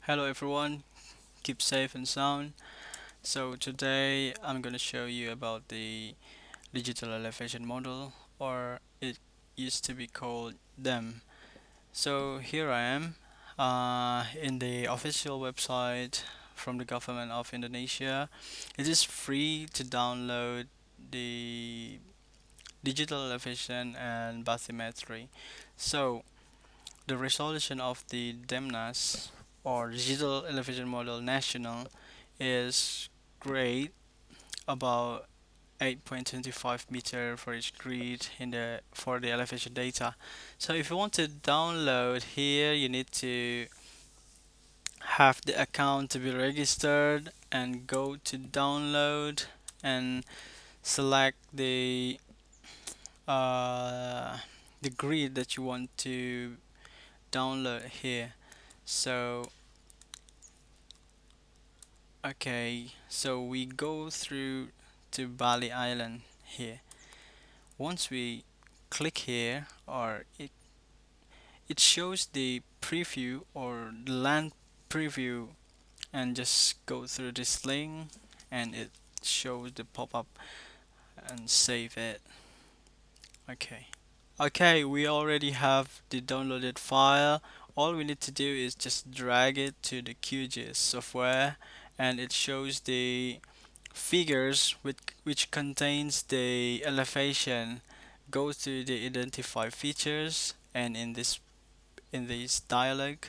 Hello everyone, keep safe and sound. So today I'm going to show you about the digital elevation model, or it used to be called DEM. So here I am in the official website from the government of Indonesia. It is free to download the digital elevation and bathymetry. So the resolution of the DEMNAS, or Digital Elevation Model National, is great, about 8.25 meter for each grid in the for the elevation data. So if you want to download here, you need to have the account to be registered and go to download and select uh, the grid that you want to download here. So okay, so we go through to Bali Island here. Once we click here, or it shows the preview or the land preview, and just go through this link and it shows the pop-up and save it. Okay. Okay, we already have the downloaded file. All we need to do is just drag it to the QGIS software, and it shows the figures which contains the elevation. Go to the identify features, and in this dialog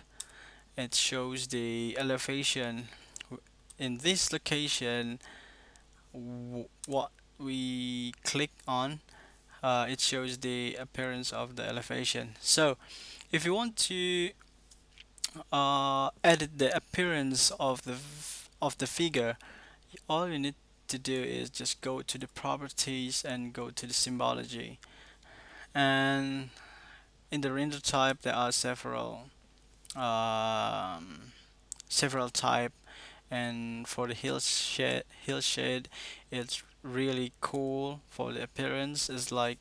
it shows the elevation. In this location, what we click on, it shows the appearance of the elevation. So if you want to edit the appearance of the figure, all you need to do is just go to the properties and go to the symbology. And in the render type, there are um, several type. And for the hill shade, it's really cool for the appearance. It's like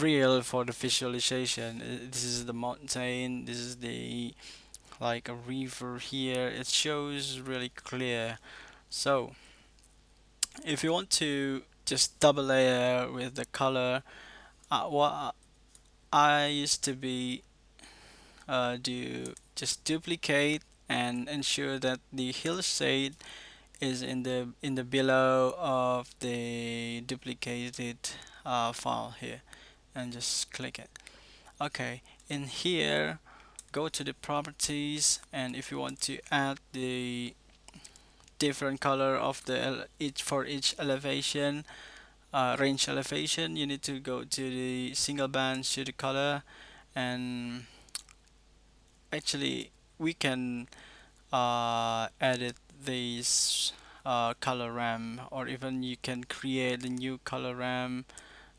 real for the visualization. This is the mountain. This is the like a river here. It shows really clear. So if you want to just double layer with the color, what I used to be do just duplicate and ensure that the hillside is in the below of the duplicated file here, and just click it. Okay, in here, go to the properties, and if you want to add the different color of the each for each elevation, range elevation, you need to go to the single band, show the color. And actually we can edit these color RAM, or even you can create a new color RAM.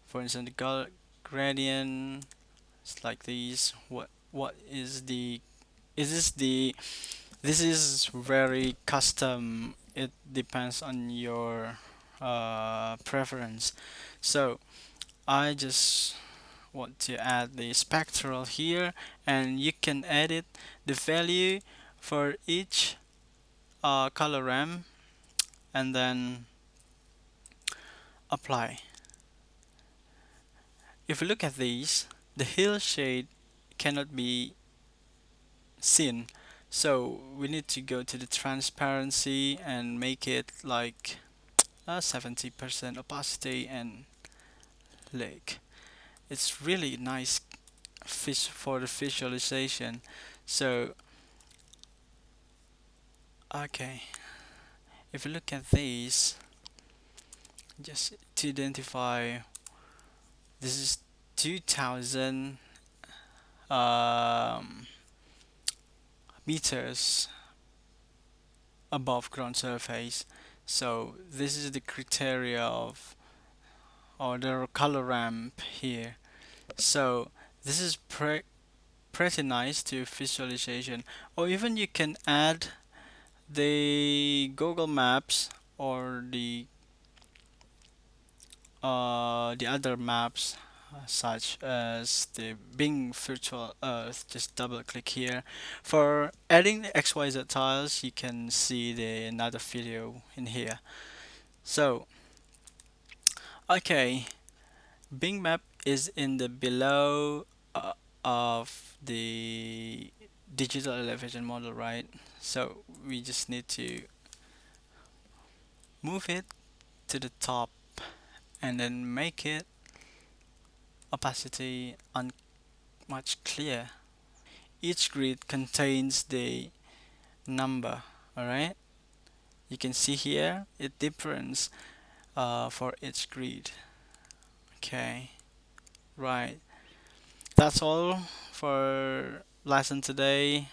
For instance, the gradient. It's like these. What is the is this is very custom. It depends on your preference. So I just want to add the spectral here, and you can edit the value for each color RAM, and then apply. If you look at these, the hill shade cannot be seen, so we need to go to the transparency and make it like 70% opacity, and like it's really nice fish for the visualization. So okay, if you look at these, just to identify, this is 2000 um, meters above ground surface. So this is the criteria of, or the color ramp here. So this is pretty nice to visualization. Or even you can add the Google Maps, or the other maps such as the Bing Virtual Earth. Just double click here. For adding the XYZ tiles, you can see the another video in here. So, okay, Bing map is in the below of the digital elevation model, right? So we just need to move it to the top and then make it opacity much clear. Each grid contains the number, alright? You can see here it difference for each grid. Okay, right. That's all for lesson today.